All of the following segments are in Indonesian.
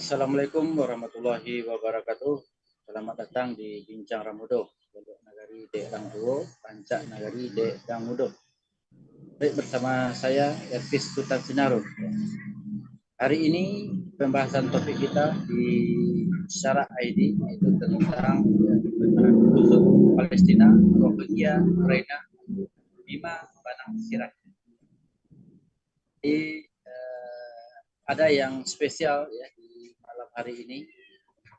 Assalamualaikum warahmatullahi wabarakatuh. Selamat datang di Bincang Ramudo. Pondok Nagari Dek Rangduo, Pancak Nagari Dek Ramudo. Baik, bersama saya Elvis Sultan Sinaru. Hari ini pembahasan topik kita di Syara ID itu tentang khusus Palestina, Rohingya, Ukraina, Bima, Banang, Sirat. Jadi ada yang spesial ya di malam hari ini,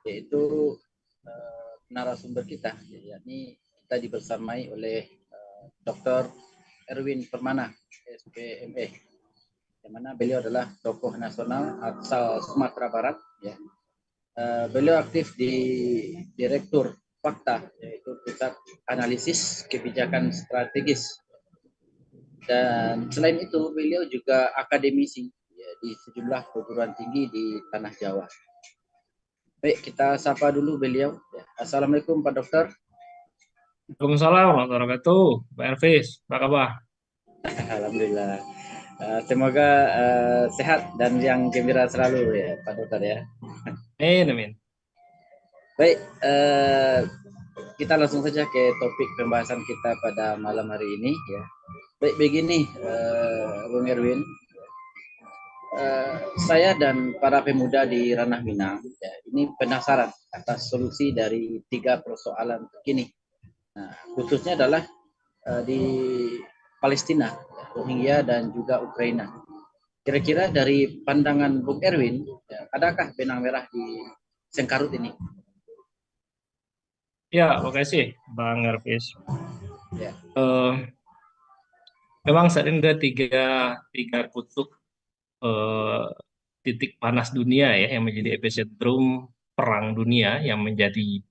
yaitu narasumber kita, yakni kita dibersamai oleh Dr. Erwin Permana, SPME, yang mana beliau adalah tokoh nasional asal Sumatera Barat. Ya. Beliau aktif di Direktur Fakta, yaitu Pusat Analisis Kebijakan Strategis. Dan selain itu, beliau juga akademisi ya, di sejumlah perguruan tinggi di Tanah Jawa. Baik, kita sapa dulu beliau. Assalamualaikum Pak Dokter. Waalaikumsalam warahmatullahi wabarakatuh. Pak Elvis, apa kabar? Alhamdulillah. Semoga sehat dan yang gembira selalu ya Pak Dokter ya. Amin. Baik, kita langsung saja ke topik pembahasan kita pada malam hari ini ya. Baik, begini Bung Erwin, saya dan para pemuda di Ranah Minang ya, ini penasaran atas solusi dari 3 persoalan terkini. Nah, khususnya adalah di Palestina, Rohingya dan juga Ukraina. Kira-kira dari pandangan Bung Erwin, ya, adakah benang merah di sengkarut ini? Ya, makasih Bang Elvis. Ya. Memang saat ini ada tiga kutub eh, titik panas dunia ya yang menjadi epicentrum perang dunia yang menjadi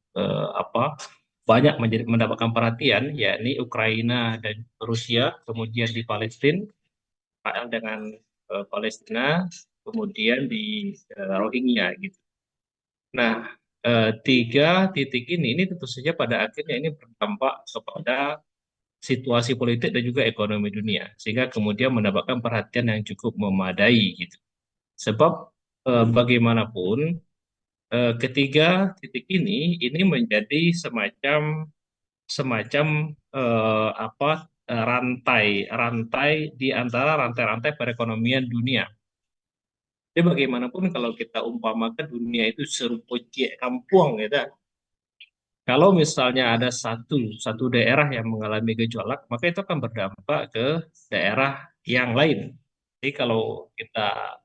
banyak mendapatkan perhatian, yakni Ukraina dan Rusia, kemudian di Palestina, Israel dengan Palestina, kemudian di Rohingya gitu. Nah, tiga titik ini tentu saja pada akhirnya ini berdampak kepada situasi politik dan juga ekonomi dunia, sehingga kemudian mendapatkan perhatian yang cukup memadai gitu. Sebab bagaimanapun ketiga titik ini menjadi semacam semacam rantai rantai di antara rantai-rantai perekonomian dunia. Jadi bagaimanapun kalau kita umpamakan dunia itu serupa kampung gitu. Kalau misalnya ada satu daerah yang mengalami gejolak, maka itu akan berdampak ke daerah yang lain. Jadi kalau kita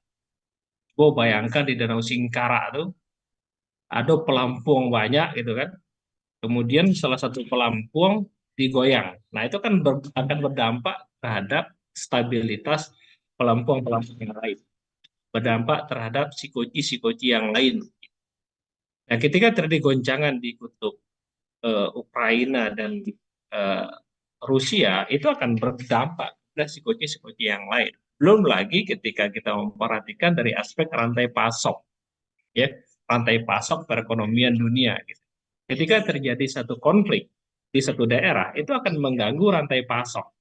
bayangkan di Danau Singkara tuh ada pelampung banyak gitu kan. Kemudian salah satu pelampung digoyang. Nah, itu kan akan berdampak terhadap stabilitas pelampung-pelampung yang lain. Berdampak terhadap sikoci-sikoci yang lain. Nah, ketika terjadi goncangan di kutub Ukraina dan eh, Rusia, itu akan berdampak pada sikoci-sikoci yang lain. Belum lagi ketika kita memperhatikan dari aspek rantai pasok, ya, rantai pasok perekonomian dunia. Gitu. Ketika terjadi satu konflik di satu daerah, itu akan mengganggu rantai pasok.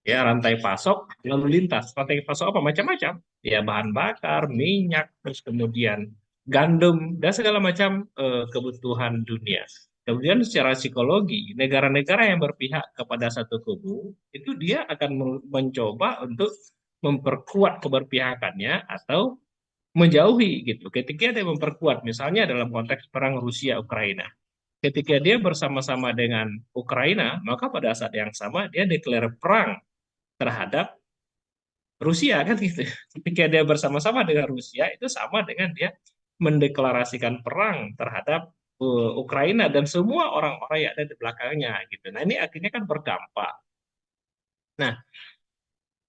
Ya, rantai pasok lalu lintas. Rantai pasok apa? Macam-macam. Ya, bahan bakar, minyak, terus kemudian gandum, dan segala macam kebutuhan dunia. Kemudian secara psikologi, negara-negara yang berpihak kepada satu kubu, itu dia akan mencoba untuk memperkuat keberpihakannya atau menjauhi gitu. Ketika dia memperkuat, misalnya dalam konteks perang Rusia-Ukraina. Ketika dia bersama-sama dengan Ukraina, maka pada saat yang sama dia deklarasi perang terhadap Rusia kan gitu. Ketika dia bersama-sama dengan Rusia itu sama dengan dia mendeklarasikan perang terhadap Ukraina dan semua orang-orang yang ada di belakangnya gitu. Nah, ini akhirnya kan berdampak. Nah,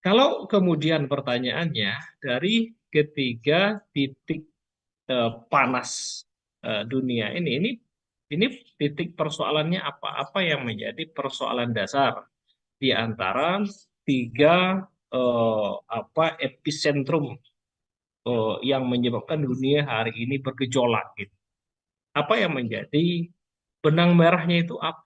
kalau kemudian pertanyaannya dari ketiga titik panas dunia ini titik persoalannya apa? Apa yang menjadi persoalan dasar di antara tiga epicentrum yang menyebabkan dunia hari ini bergejolak gitu. Apa yang menjadi benang merahnya itu apa?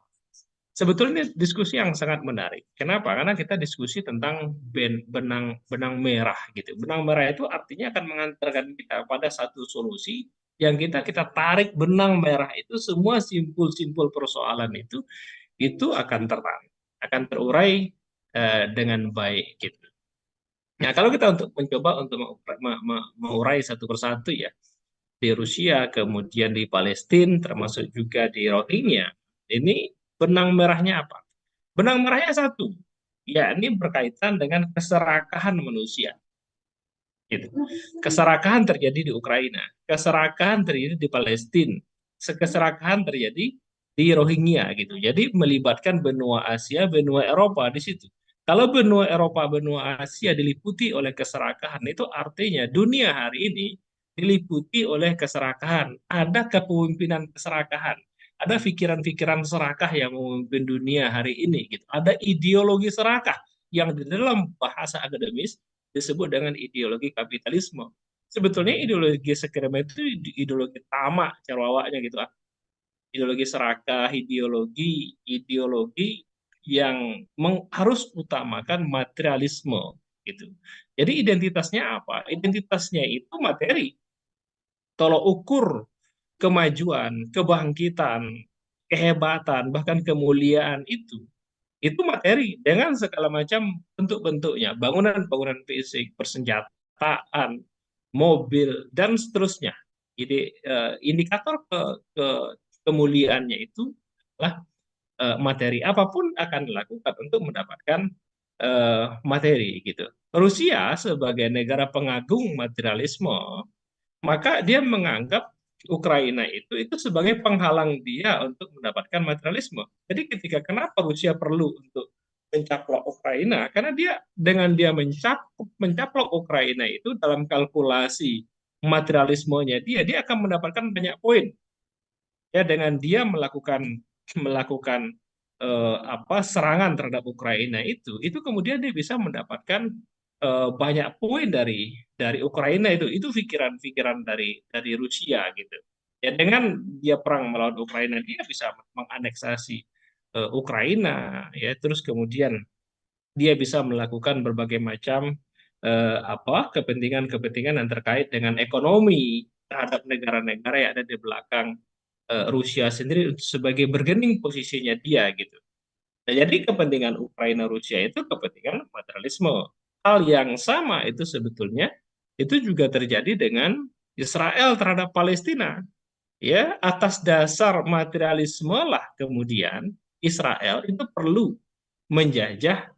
Sebetulnya diskusi yang sangat menarik. Kenapa? Karena kita diskusi tentang benang benang merah gitu. Benang merah itu artinya akan mengantarkan kita pada satu solusi yang kita tarik benang merah itu, semua simpul-simpul persoalan itu akan terang, akan terurai dengan baik gitu. Nah, kalau kita untuk mencoba untuk mengurai satu persatu ya, di Rusia, kemudian di Palestina, termasuk juga di Rohingya, ini benang merahnya apa? Benang merahnya satu, yakni berkaitan dengan keserakahan manusia. Gitu. Keserakahan terjadi di Ukraina, keserakahan terjadi di Palestina, keserakahan terjadi di Rohingya gitu. Jadi melibatkan benua Asia, benua Eropa di situ. Kalau benua Eropa, benua Asia diliputi oleh keserakahan, itu artinya dunia hari ini diliputi oleh keserakahan. Ada kepemimpinan keserakahan, ada pikiran-pikiran serakah yang memimpin dunia hari ini gitu. Ada ideologi serakah yang di dalam bahasa akademis disebut dengan ideologi kapitalisme. Sebetulnya ideologi sekrema itu ideologi tamak carwawaknya gitu. Ideologi serakah, ideologi ideologi yang harus utamakan materialisme gitu. Jadi identitasnya apa? Identitasnya itu materi. Tolok ukur kemajuan, kebangkitan, kehebatan, bahkan kemuliaan itu materi dengan segala macam bentuk-bentuknya, bangunan-bangunan fisik, persenjataan, mobil, dan seterusnya. Jadi indikator kemuliaannya itu adalah materi. Apapun akan dilakukan untuk mendapatkan materi gitu. Rusia sebagai negara pengagung materialisme, maka dia menganggap Ukraina itu sebagai penghalang dia untuk mendapatkan materialisme. Jadi ketika kenapa Rusia perlu untuk mencaplok Ukraina, karena dia mencaplok Ukraina itu dalam kalkulasi materialismenya dia akan mendapatkan banyak poin. Ya, dengan dia melakukan serangan terhadap Ukraina itu kemudian dia bisa mendapatkan banyak poin dari Ukraina itu pikiran-pikiran dari Rusia gitu. Ya, dengan dia perang melawan Ukraina, dia bisa menganeksasi Ukraina, ya, terus kemudian dia bisa melakukan berbagai macam kepentingan-kepentingan yang terkait dengan ekonomi terhadap negara-negara yang ada di belakang Rusia sendiri sebagai bergening posisinya dia gitu. Nah, jadi kepentingan Ukraina Rusia itu kepentingan materialisme. Hal yang sama itu sebetulnya itu juga terjadi dengan Israel terhadap Palestina. Ya, atas dasar materialisme lah kemudian Israel itu perlu menjajah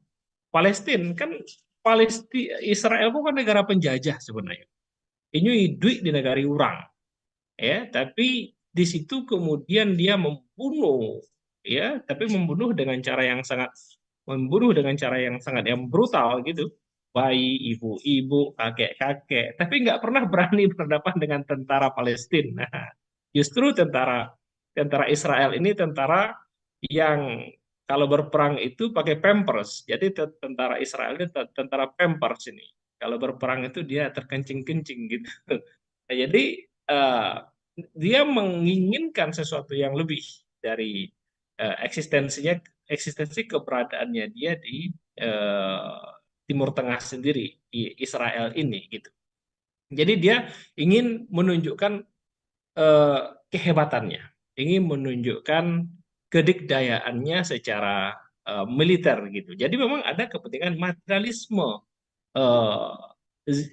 Palestina. Kan Palestina, Israel bukan negara penjajah sebenarnya. Ini duit di negara orang, ya, tapi di situ kemudian dia membunuh, ya, tapi membunuh dengan cara yang brutal gitu, bayi, ibu-ibu, kakek-kakek, tapi nggak pernah berani berhadapan dengan tentara Palestina. Nah, justru tentara tentara Israel ini tentara yang kalau berperang itu pakai pampers. Jadi tentara Israel ini tentara pampers ini. Kalau berperang itu dia terkencing-kencing gitu. Nah, jadi eh, dia menginginkan sesuatu yang lebih dari eksistensi keberadaannya dia di eh, Timur Tengah sendiri, di Israel ini gitu. Jadi dia ingin menunjukkan eh, kehebatannya, ingin menunjukkan kedikdayaannya secara militer gitu. Jadi memang ada kepentingan materialisme eh,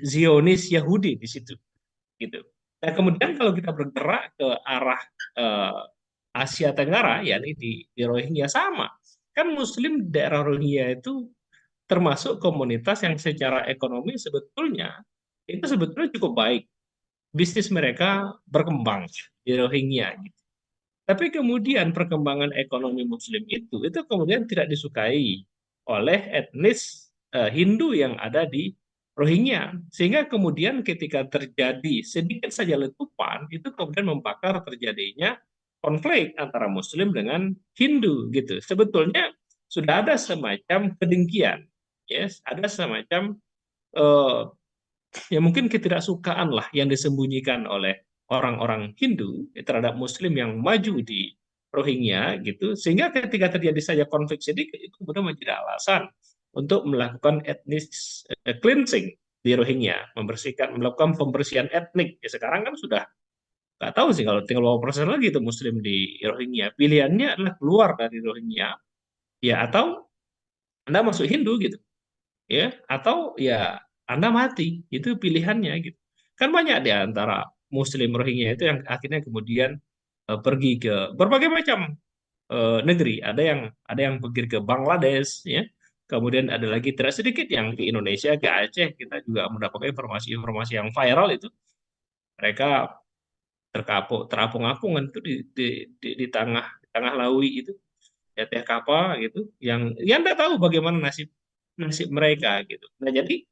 Zionis Yahudi di situ gitu. Nah, kemudian kalau kita bergerak ke arah eh, Asia Tenggara, yakni di Rohingya sama. Kan Muslim di daerah Rohingya itu termasuk komunitas yang secara ekonomi sebetulnya cukup baik. Bisnis mereka berkembang di Rohingya gitu. Tapi kemudian perkembangan ekonomi Muslim itu kemudian tidak disukai oleh etnis Hindu yang ada di Rohingya. Sehingga kemudian ketika terjadi sedikit saja letupan, itu kemudian membakar terjadinya konflik antara Muslim dengan Hindu gitu. Sebetulnya sudah ada semacam kedengkian, yes, ada semacam eh, ya mungkin ketidaksukaan lah yang disembunyikan oleh orang-orang Hindu terhadap Muslim yang maju di Rohingya gitu, sehingga ketika terjadi saja konflik sedikit itu kemudian menjadi alasan untuk melakukan etnis cleansing di Rohingya, melakukan pembersihan etnik. Ya, sekarang kan sudah nggak tahu sih kalau tinggal beberapa persen lagi itu Muslim di Rohingya. Pilihannya adalah keluar dari Rohingya, ya atau Anda masuk Hindu gitu, ya atau ya Anda mati. Itu pilihannya gitu. Kan banyak di antara Muslim Rohingya itu yang akhirnya kemudian pergi ke berbagai macam negeri. Ada yang pergi ke Bangladesh, ya. Kemudian ada lagi tidak sedikit yang ke Indonesia, ke Aceh. Kita juga mendapatkan informasi-informasi yang viral itu. Mereka terapung-apungan itu di tengah Lawi itu, ya teh kapal gitu, yang nggak tahu bagaimana nasib nasib mereka gitu. Nah, jadi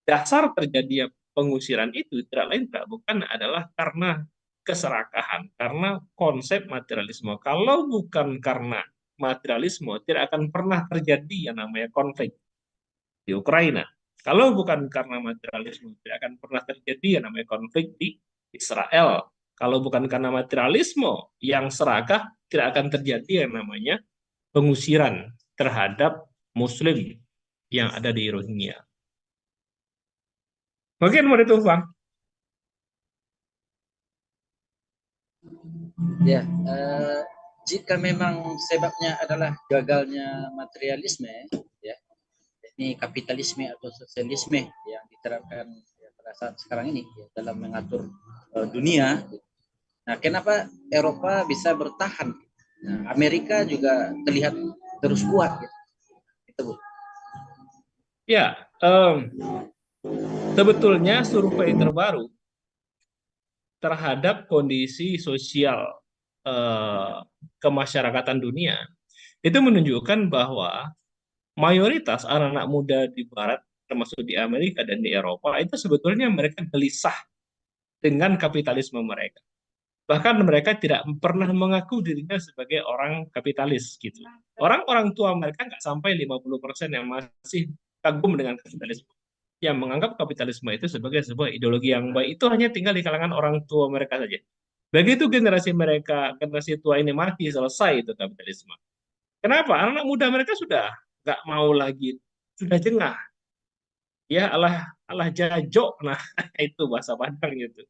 dasar terjadinya pengusiran itu tidak lain tidak bukan adalah karena keserakahan, karena konsep materialisme. Kalau bukan karena materialisme, tidak akan pernah terjadi yang namanya konflik di Ukraina. Kalau bukan karena materialisme, tidak akan pernah terjadi yang namanya konflik di Israel. Kalau bukan karena materialisme yang serakah, tidak akan terjadi yang namanya pengusiran terhadap Muslim yang ada di Rohingya. Mungkin mau itu, Bang. Ya, jika memang sebabnya adalah gagalnya materialisme, ya, ini kapitalisme atau sosialisme yang diterapkan ya, pada saat sekarang ini ya, dalam mengatur dunia. Nah, kenapa Eropa bisa bertahan? Nah, Amerika juga terlihat terus kuat. Gitu. Itu, Bu. Ya, sebetulnya survei terbaru terhadap kondisi sosial eh, kemasyarakatan dunia itu menunjukkan bahwa mayoritas anak-anak muda di Barat, termasuk di Amerika dan di Eropa, itu sebetulnya mereka gelisah dengan kapitalisme mereka. Bahkan mereka tidak pernah mengaku dirinya sebagai orang kapitalis gitu. Orang-orang tua mereka nggak sampai 50% yang masih kagum dengan kapitalisme. Yang menganggap kapitalisme itu sebagai sebuah ideologi yang baik itu hanya tinggal di kalangan orang tua mereka saja. Begitu generasi mereka, generasi tua ini mati, selesai itu kapitalisme. Kenapa? Anak muda mereka sudah nggak mau lagi, sudah jengah. Ya Allah, Allah jajok, nah itu bahasa Padang gitu.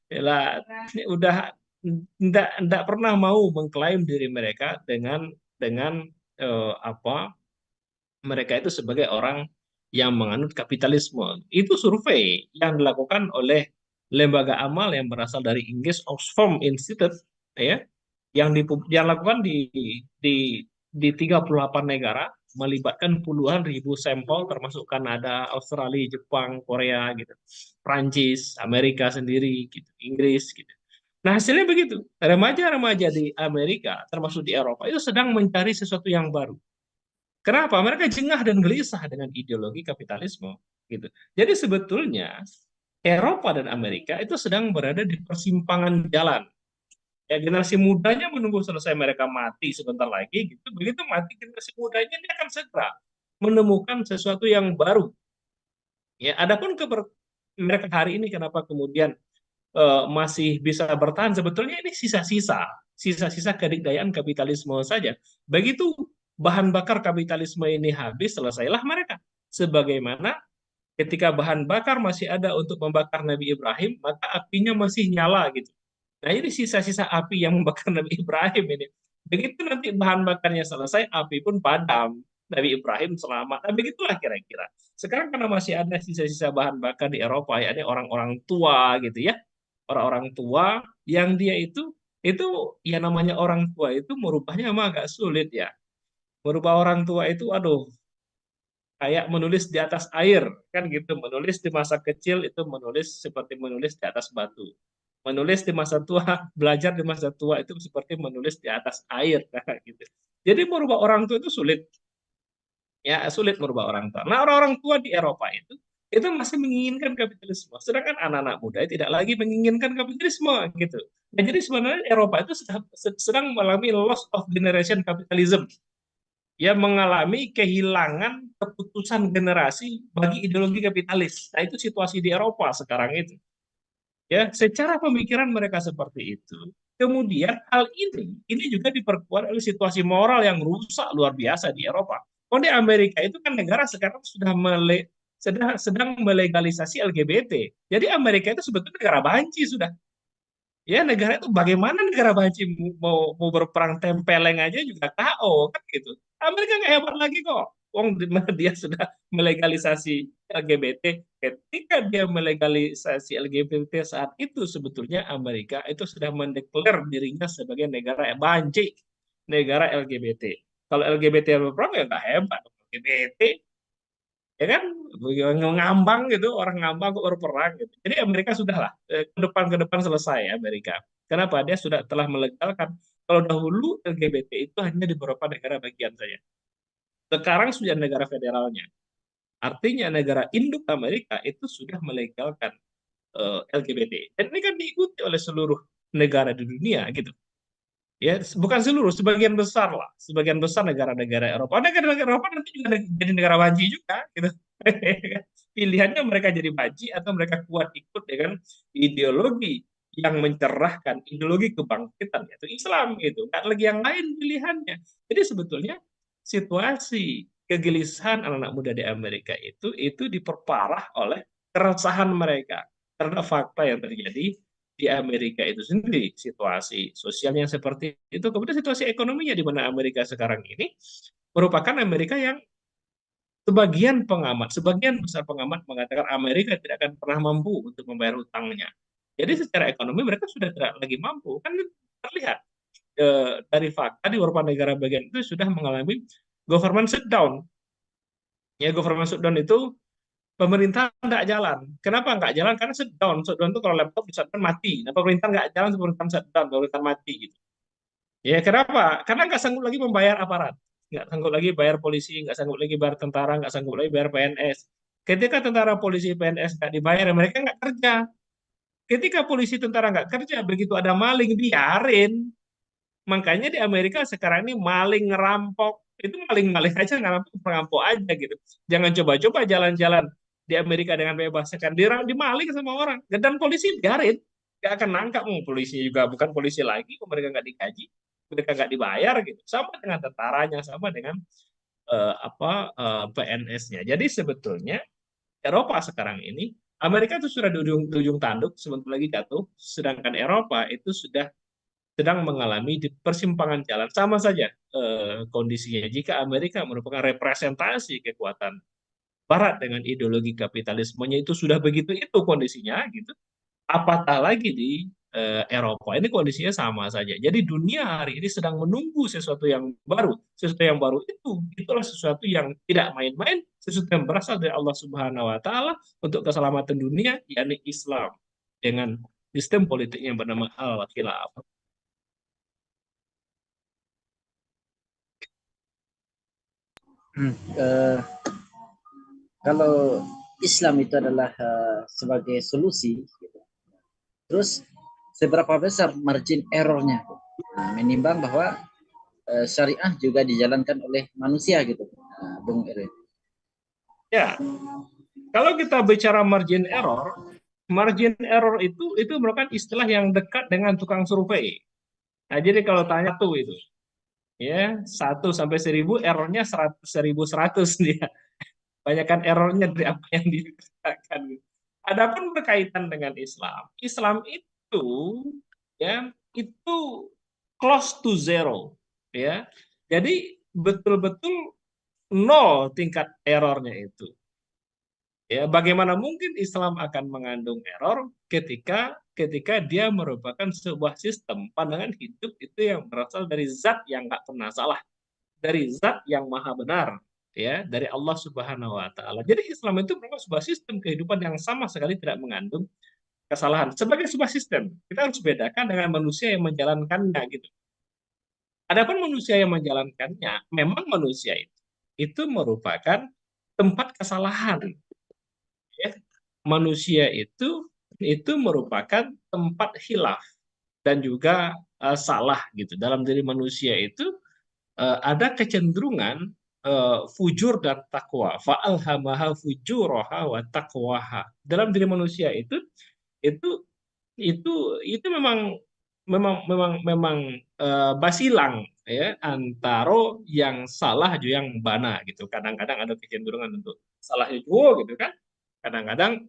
Yalah, udah ndak pernah mau mengklaim diri mereka dengan apa mereka itu sebagai orang yang menganut kapitalisme. Itu survei yang dilakukan oleh lembaga amal yang berasal dari Inggris, Oxford Institute, ya, yang lakukan di 38 negara, melibatkan puluhan ribu sampel termasuk Kanada, Australia, Jepang, Korea gitu. Prancis, Amerika sendiri gitu, Inggris gitu. Nah, hasilnya begitu. Remaja-remaja di Amerika, termasuk di Eropa, itu sedang mencari sesuatu yang baru. Kenapa? Mereka jengah dan gelisah dengan ideologi kapitalisme gitu. Jadi sebetulnya Eropa dan Amerika itu sedang berada di persimpangan jalan. Ya, generasi mudanya menunggu selesai mereka mati sebentar lagi gitu. Begitu mati generasi mudanya dia akan segera menemukan sesuatu yang baru. Ya, adapun mereka hari ini kenapa kemudian masih bisa bertahan, sebetulnya ini sisa-sisa kedikdayaan kapitalisme saja. Begitu bahan bakar kapitalisme ini habis, selesailah mereka. Sebagaimana ketika bahan bakar masih ada untuk membakar Nabi Ibrahim, maka apinya masih nyala gitu. Nah, ini sisa-sisa api yang membakar Nabi Ibrahim ini. Begitu nanti bahan bakarnya selesai, api pun padam. Nabi Ibrahim selamat. Nah, begitulah kira-kira. Sekarang karena masih ada sisa-sisa bahan bakar di Eropa, ya, ini orang-orang tua gitu ya. Orang-orang tua yang dia itu ya namanya orang tua itu merubahnya emang agak sulit ya. Merubah orang tua itu aduh kayak menulis di atas air kan gitu. Menulis di masa kecil itu menulis seperti menulis di atas batu. Menulis di masa tua, belajar di masa tua itu seperti menulis di atas air gitu. Jadi merubah orang tua itu sulit. Ya, sulit merubah orang tua. Nah, orang-orang tua di Eropa itu masih menginginkan kapitalisme. Sedangkan anak-anak muda tidak lagi menginginkan kapitalisme gitu. Nah, jadi sebenarnya Eropa itu sedang mengalami loss of generation capitalism. Ya, mengalami kehilangan keputusan generasi bagi ideologi kapitalis. Nah, itu situasi di Eropa sekarang itu. Ya, secara pemikiran mereka seperti itu. Kemudian hal ini juga diperkuat oleh situasi moral yang rusak luar biasa di Eropa. Oh, di Amerika itu kan negara sekarang sudah sedang melegalisasi LGBT. Jadi Amerika itu sebetulnya negara banci sudah. Ya negara itu bagaimana negara banci mau berperang tempeleng aja juga KO kan gitu. Amerika nggak hebat lagi kok. Wong dia sudah melegalisasi LGBT. Ketika dia melegalisasi LGBT saat itu sebetulnya Amerika itu sudah mendeklar dirinya sebagai negara banci, negara LGBT. Kalau LGBT berperang ya nggak hebat. LGBT ya kan ngambang gitu, orang ngambang kok berperang gitu. Jadi Amerika sudahlah ke depan selesai Amerika. Kenapa? Dia sudah telah melegalkan. Kalau dahulu LGBT itu hanya di beberapa negara bagian saja, sekarang sudah negara federalnya. Artinya negara induk Amerika itu sudah melegalkan LGBT, dan ini kan diikuti oleh seluruh negara di dunia gitu. Ya, bukan seluruh, sebagian besar lah, sebagian besar negara-negara Eropa. Negara-negara Eropa nanti juga jadi negara banci juga, gitu. Pilihannya mereka jadi banci atau mereka kuat ikut dengan ideologi yang mencerahkan, ideologi kebangkitan yaitu Islam gitu. Nggak lagi yang lain pilihannya. Jadi sebetulnya situasi kegelisahan anak-anak muda di Amerika itu diperparah oleh keresahan mereka terhadap fakta yang terjadi di Amerika itu sendiri, situasi sosialnya seperti itu, kemudian situasi ekonominya di mana Amerika sekarang ini merupakan Amerika yang sebagian besar pengamat mengatakan Amerika tidak akan pernah mampu untuk membayar hutangnya. Jadi secara ekonomi mereka sudah tidak lagi mampu, kan terlihat dari fakta di beberapa negara bagian itu sudah mengalami government shutdown. Ya, government shutdown itu pemerintah nggak jalan. Kenapa nggak jalan? Karena shutdown. Shutdown itu kalau laptop bisa mati. Nah, pemerintah nggak jalan, pemerintah shutdown, pemerintah mati gitu. Ya, kenapa? Karena nggak sanggup lagi membayar aparat. Nggak sanggup lagi bayar polisi, nggak sanggup lagi bayar tentara, nggak sanggup lagi bayar PNS. Ketika tentara, polisi, PNS nggak dibayar, mereka nggak kerja. Ketika polisi, tentara nggak kerja, begitu ada maling, biarin. Makanya di Amerika sekarang ini maling ngerampok itu maling-maling aja ngerampok ngerampok aja gitu. Jangan coba-coba jalan-jalan di Amerika dengan bebas kan dimaling sama orang. Dan polisi biarin, nggak akan nangkap. Polisi juga bukan polisi lagi, mereka nggak digaji, mereka nggak dibayar gitu. Sama dengan tentaranya, sama dengan PNS-nya. Jadi sebetulnya Eropa sekarang ini Amerika itu sudah di ujung tanduk, sebentar lagi jatuh, sedangkan Eropa itu sudah sedang mengalami di persimpangan jalan. Sama saja kondisinya. Jika Amerika merupakan representasi kekuatan Barat dengan ideologi kapitalismenya itu sudah begitu itu kondisinya, gitu. Apatah lagi di Eropa ini kondisinya sama saja. Jadi dunia hari ini sedang menunggu sesuatu yang baru. Sesuatu yang baru itulah sesuatu yang tidak main-main, sesuatu yang berasal dari Allah Subhanahu Wa Taala untuk keselamatan dunia, yakni Islam dengan sistem politik yang bernama Al-Khilafah. Eh, Kalau Islam itu adalah sebagai solusi, gitu. Terus seberapa besar margin errornya? Nah, menimbang bahwa syariah juga dijalankan oleh manusia gitu, Bung Erwin. Ya, kalau kita bicara margin error itu merupakan istilah yang dekat dengan tukang survei. Nah, jadi kalau tanya tuh itu, ya 1 sampai 1000 errornya 1100 dia. Banyakkan errornya dari apa yang dikerjakan. Adapun berkaitan dengan Islam, Islam itu ya itu close to zero, ya. Jadi betul-betul nol tingkat errornya itu. Ya, bagaimana mungkin Islam akan mengandung error ketika dia merupakan sebuah sistem pandangan hidup itu yang berasal dari zat yang nggak pernah salah, dari zat yang maha benar, ya, dari Allah Subhanahu Wa Taala. Jadi Islam itu merupakan sebuah sistem kehidupan yang sama sekali tidak mengandung kesalahan. Sebagai sebuah sistem, kita harus bedakan dengan manusia yang menjalankannya gitu. Adapun manusia yang menjalankannya, memang manusia itu merupakan tempat kesalahan, ya. Manusia itu merupakan tempat hilaf dan juga salah gitu. Dalam diri manusia itu ada kecenderungan fujur dan takwa. Fa'alhamaha fujuraha wa taqwaha. Dalam diri manusia itu itu memang memang basilang ya antara yang salah juga yang bana gitu. Kadang-kadang ada kecenderungan untuk salahnya juga gitu kan. Kadang-kadang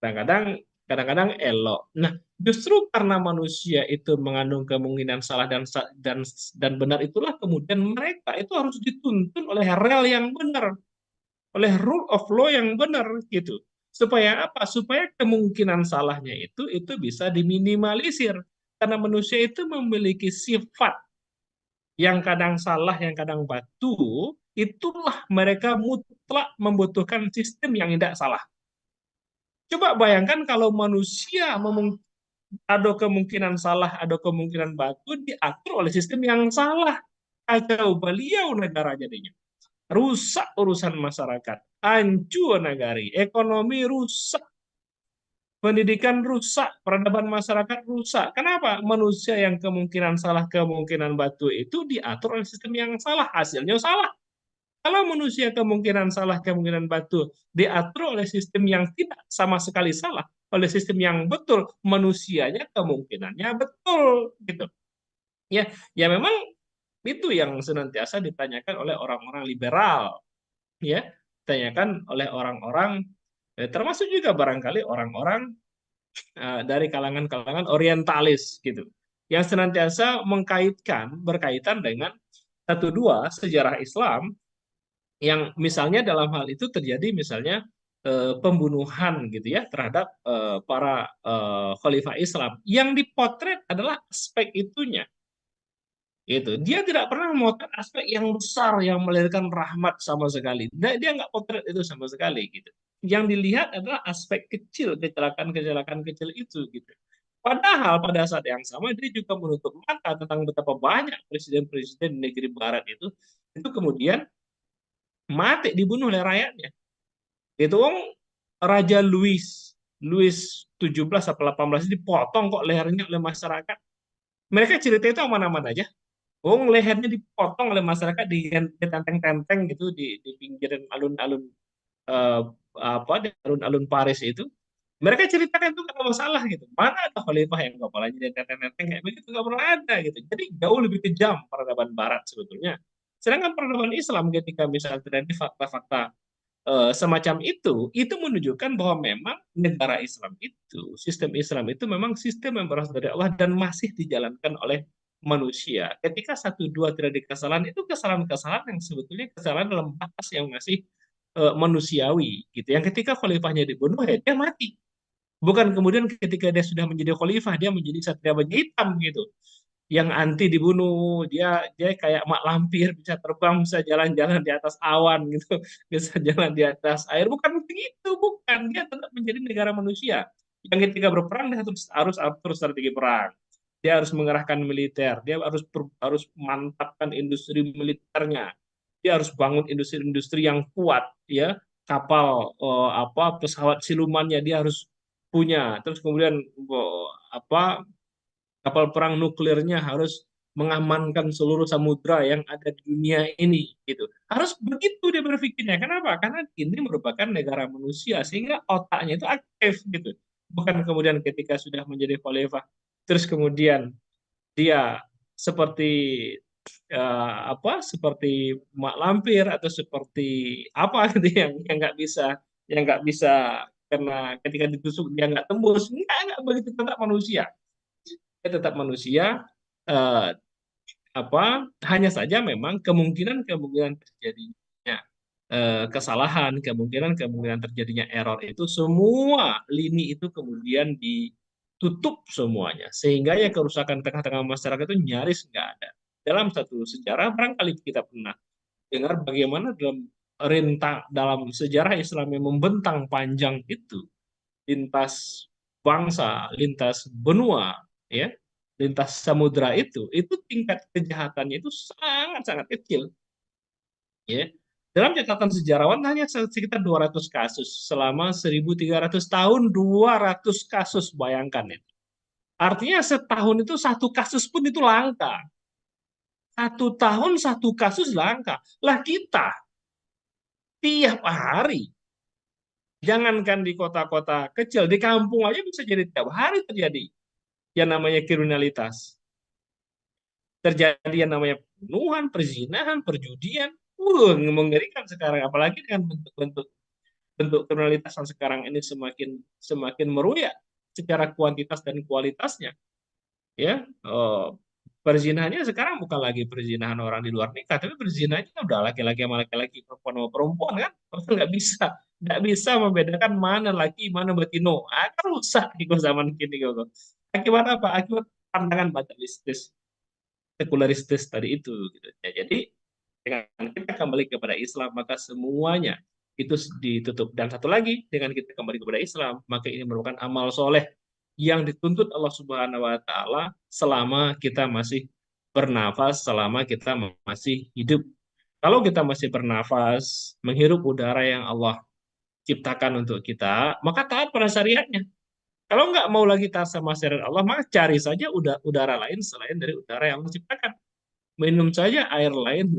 kadang-kadang kadang-kadang elok. Nah, justru karena manusia itu mengandung kemungkinan salah dan benar, itulah kemudian mereka itu harus dituntun oleh rel yang benar, oleh rule of law yang benar gitu. Supaya apa? Supaya kemungkinan salahnya itu bisa diminimalisir. Karena manusia itu memiliki sifat yang kadang salah, yang kadang batu, itulah mereka mutlak membutuhkan sistem yang tidak salah. Coba bayangkan kalau manusia ada kemungkinan salah, ada kemungkinan batu diatur oleh sistem yang salah. Kacau beliau negara jadinya. Rusak urusan masyarakat, hancur negari, ekonomi rusak, pendidikan rusak, peradaban masyarakat rusak. Kenapa? Manusia yang kemungkinan salah, kemungkinan batu itu diatur oleh sistem yang salah, hasilnya salah. Kalau manusia kemungkinan salah, kemungkinan batu diatur oleh sistem yang tidak sama sekali salah, oleh sistem yang betul, manusianya kemungkinannya betul gitu. Ya, ya memang itu yang senantiasa ditanyakan oleh orang-orang liberal, ya, ditanyakan oleh orang-orang termasuk juga barangkali orang-orang dari kalangan-kalangan orientalis gitu, yang senantiasa berkaitan dengan satu dua sejarah Islam yang misalnya dalam hal itu terjadi misalnya pembunuhan gitu ya terhadap para khalifah Islam yang dipotret adalah aspek itunya gitu. Dia tidak pernah memotret aspek yang besar yang melahirkan rahmat sama sekali. Dia nggak potret itu sama sekali gitu. Yang dilihat adalah aspek kecil, kecelakaan-kecelakaan kecil itu gitu. Padahal pada saat yang sama dia juga menutup mata tentang betapa banyak presiden-presiden di negeri barat itu kemudian mati dibunuh oleh rakyatnya. Itu wong Raja Louis 17 atau 18 dipotong kok lehernya oleh masyarakat. Mereka cerita itu aman-aman aja. Wong lehernya dipotong oleh masyarakat di tenteng-tenteng gitu di pinggiran alun-alun eh, di alun-alun Paris itu. Mereka ceritakan itu nggak ada masalah gitu. Mana ada khalifah yang kepalanya di tenteng-tenteng kayak begitu, nggak pernah ada gitu. Jadi jauh lebih kejam peradaban Barat sebetulnya. Sedangkan peradaban Islam ketika misalnya terjadi fakta-fakta semacam itu menunjukkan bahwa memang negara Islam itu, sistem Islam itu memang sistem yang berasal dari Allah dan masih dijalankan oleh manusia. Ketika satu dua terjadi kesalahan, itu kesalahan-kesalahan yang sebetulnya kesalahan dalam batas yang masih manusiawi gitu. Yang ketika khalifahnya dibunuh, ya dia mati. Bukan kemudian ketika dia sudah menjadi khalifah, dia menjadi satria baju hitam gitu yang anti dibunuh, dia kayak mak lampir, bisa terbang, bisa jalan-jalan di atas awan gitu, bisa jalan di atas air. Bukan begitu, bukan. Dia tetap menjadi negara manusia yang ketika berperang dia harus atur strategi perang, dia harus mengerahkan militer, dia harus mantapkan industri militernya, dia harus bangun industri-industri yang kuat, ya, kapal pesawat silumannya dia harus punya, terus kemudian apa kapal perang nuklirnya harus mengamankan seluruh samudra yang ada di dunia ini gitu. Harus begitu dia berpikirnya. Kenapa? Karena ini merupakan negara manusia sehingga otaknya itu aktif gitu. Bukan kemudian ketika sudah menjadi khalifah terus kemudian dia seperti seperti mak lampir atau seperti apa gitu yang nggak bisa karena ketika ditusuk dia nggak tembus, nggak begitu, tetap manusia, dia tetap manusia. eh, Hanya saja memang kemungkinan terjadinya kesalahan, kemungkinan terjadinya error itu semua lini itu kemudian ditutup semuanya sehingga ya kerusakan tengah-tengah masyarakat itu nyaris nggak ada. Dalam satu sejarah barangkali kita pernah dengar bagaimana dalam sejarah Islam yang membentang panjang itu, lintas bangsa, lintas benua, ya, lintas samudra itu tingkat kejahatannya itu sangat-sangat kecil, ya. Dalam catatan sejarawan hanya sekitar 200 kasus selama 1.300 tahun, 200 kasus, bayangkan itu. Artinya setahun itu satu kasus pun itu langka. Satu tahun satu kasus langka. Lah kita tiap hari, jangankan di kota-kota kecil, di kampung aja bisa jadi tiap hari terjadi. yang namanya kriminalitas, terjadi yang namanya pembunuhan, perzinahan, perjudian. Mengerikan sekarang, apalagi dengan bentuk kriminalitas yang sekarang ini semakin semakin meruyak secara kuantitas dan kualitasnya. Ya, perzinahannya sekarang bukan lagi perzinahan orang di luar nikah, tapi perzinahannya udah laki-laki sama laki-laki, perempuan sama perempuan kan. Nggak bisa membedakan mana laki mana betino. Kan rusak di zaman kini kok. Akibat apa? Akibat pandangan materialistis, sekularistis tadi itu gitu. Ya, jadi dengan kita kembali kepada Islam maka semuanya itu ditutup. Dan satu lagi, dengan kita kembali kepada Islam maka ini merupakan amal soleh yang dituntut Allah Subhanahu Wa Taala selama kita masih bernafas, selama kita masih hidup. Kalau kita masih bernafas, menghirup udara yang Allah ciptakan untuk kita, maka taat pada syariatnya. Kalau nggak mau lagi taat sama syariat Allah, maka cari saja udara lain selain dari udara yang Allah ciptakan. Minum saja air lain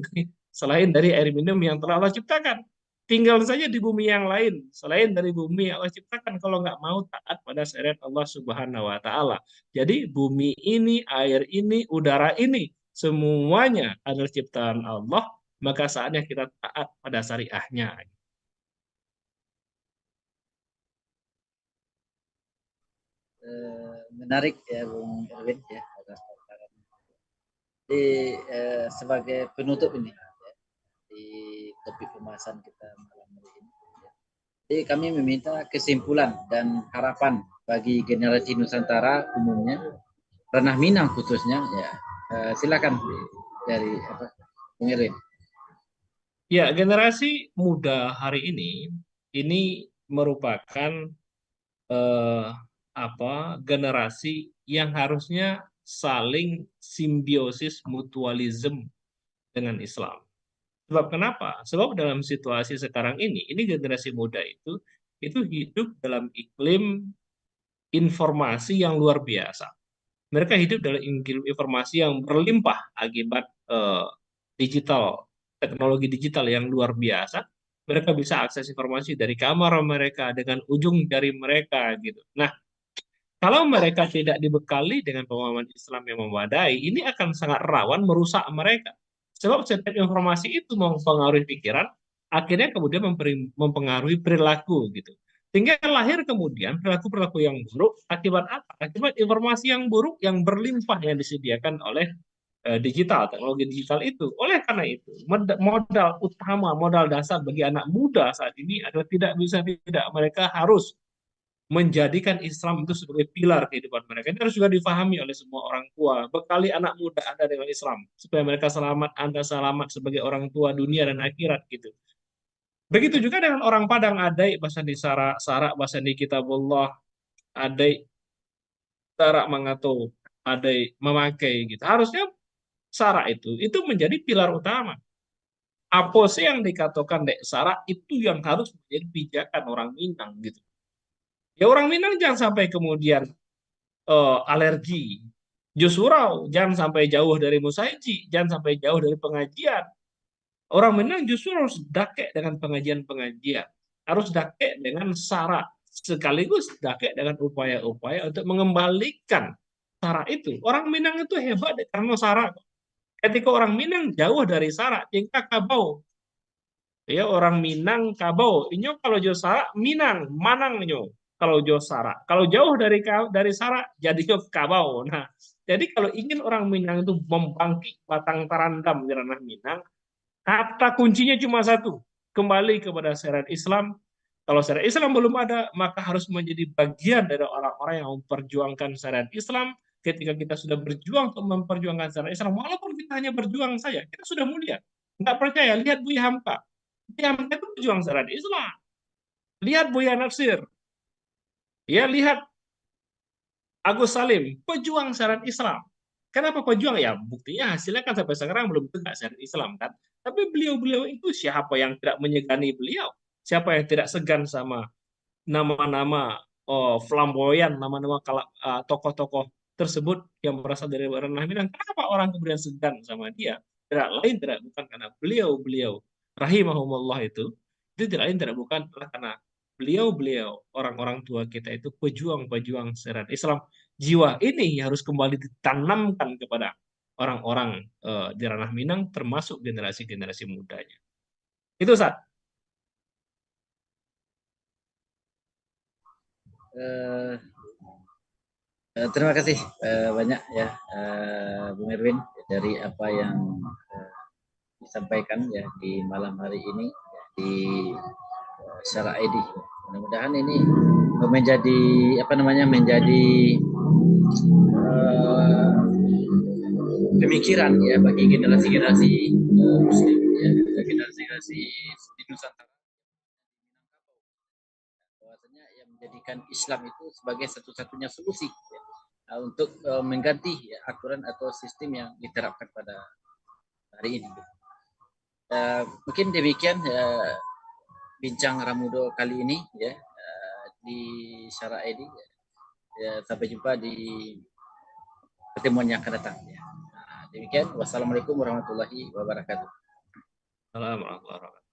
selain dari air minum yang telah Allah ciptakan. Tinggal saja di bumi yang lain selain dari bumi yang Allah ciptakan kalau nggak mau taat pada syariat Allah Subhanahu wa taala. Jadi bumi ini, air ini, udara ini semuanya adalah ciptaan Allah, maka saatnya kita taat pada syariahnya. Menarik ya Bung Erwin ya. Jadi sebagai penutup ini ya, di topik pembahasan kita malam hari ini. Ya. Jadi kami meminta kesimpulan dan harapan bagi generasi Nusantara umumnya, ranah Minang khususnya ya. Silakan dari Bung Erwin. Ya, generasi muda hari ini merupakan eh, generasi yang harusnya saling simbiosis mutualisme dengan Islam. Sebab kenapa? Sebab dalam situasi sekarang ini generasi muda itu hidup dalam iklim informasi yang luar biasa. Mereka hidup dalam iklim informasi yang berlimpah akibat digital, teknologi digital yang luar biasa. Mereka bisa akses informasi dari kamar mereka dengan ujung jari mereka gitu. Nah, kalau mereka tidak dibekali dengan pemahaman Islam yang memadai, ini akan sangat rawan merusak mereka. Sebab setiap informasi itu mempengaruhi pikiran, akhirnya kemudian mempengaruhi perilaku gitu. Sehingga lahir kemudian perilaku-perilaku yang buruk akibat apa? Akibat informasi yang buruk yang berlimpah yang disediakan oleh digital, teknologi digital itu. Oleh karena itu, modal utama, modal dasar bagi anak muda saat ini adalah tidak mereka harus menjadikan Islam itu sebagai pilar kehidupan mereka. Ini harus juga difahami oleh semua orang tua. Bekali anak muda Anda dengan Islam supaya mereka selamat, Anda selamat sebagai orang tua dunia dan akhirat gitu. Begitu juga dengan orang Padang, adai bahasa di Sarak, Sarak bahasa di Kitabullah, adai Sarak mengatur, adai memakai gitu. Harusnya Sarak itu menjadi pilar utama. Apa sih yang dikatakan Dek Sarak itu yang harus menjadi pijakan orang Minang gitu. Ya orang Minang jangan sampai kemudian alergi. Justru jangan sampai jauh dari musaiji, jangan sampai jauh dari pengajian. Orang Minang justru harus dakek dengan pengajian-pengajian, harus dakek dengan syarat, sekaligus dakek dengan upaya-upaya untuk mengembalikan syarat itu. Orang Minang itu hebat karena syarat. Ketika orang Minang jauh dari syarat, tingkah kabau. Ya orang Minang kabau. Inyo kalau jauh syarat, Minang, Manang nyo. Kalau jauh syarat, kalau jauh dari syarat, jadi kabau. Nah, jadi kalau ingin orang Minang itu membangkit batang tarandam di ranah Minang, kata kuncinya cuma satu, kembali kepada syariat Islam. Kalau syariat Islam belum ada, maka harus menjadi bagian dari orang-orang yang memperjuangkan syariat Islam. Ketika kita sudah berjuang untuk memperjuangkan syariat Islam, walaupun kita hanya berjuang saja, kita sudah mulia. Nggak percaya, lihat Buya Hamka. Buya Hamka itu berjuang syariat Islam. Lihat Buya Natsir. Ya, lihat Agus Salim, pejuang syariat Islam. Kenapa pejuang? Ya, buktinya hasilnya kan sampai sekarang belum tegak syariat Islam kan. Tapi beliau-beliau itu siapa yang tidak menyegani beliau? Siapa yang tidak segan sama nama-nama flamboyan, nama-nama tokoh-tokoh tersebut yang berasal dari ranah Minang? Kenapa orang kemudian segan sama dia? Tidak lain tidak bukan karena beliau-beliau rahimahumullah itu tidak lain tidak bukan karena beliau-beliau orang-orang tua kita itu pejuang-pejuang syariat Islam jiwa ini harus kembali ditanamkan kepada orang-orang di ranah Minang, termasuk generasi-generasi mudanya. Itu saat. Eh, Terima kasih banyak ya Bung Erwin dari apa yang disampaikan ya di malam hari ini ya, di Syara ID. Mudah-mudahan ini menjadi uh, pemikiran ya bagi generasi-generasi Muslim ya, generasi-generasi di Nusantara, bahwasanya yang menjadikan Islam itu sebagai satu-satunya solusi ya, untuk mengganti ya, aturan atau sistem yang diterapkan pada hari ini. Mungkin demikian bincang Ramudo kali ini ya di Syara ID. Ya, sampai jumpa di pertemuan yang akan datang. Ya. Demikian, wassalamualaikum warahmatullahi wabarakatuh. Assalamualaikum warahmatullahi wabarakatuh.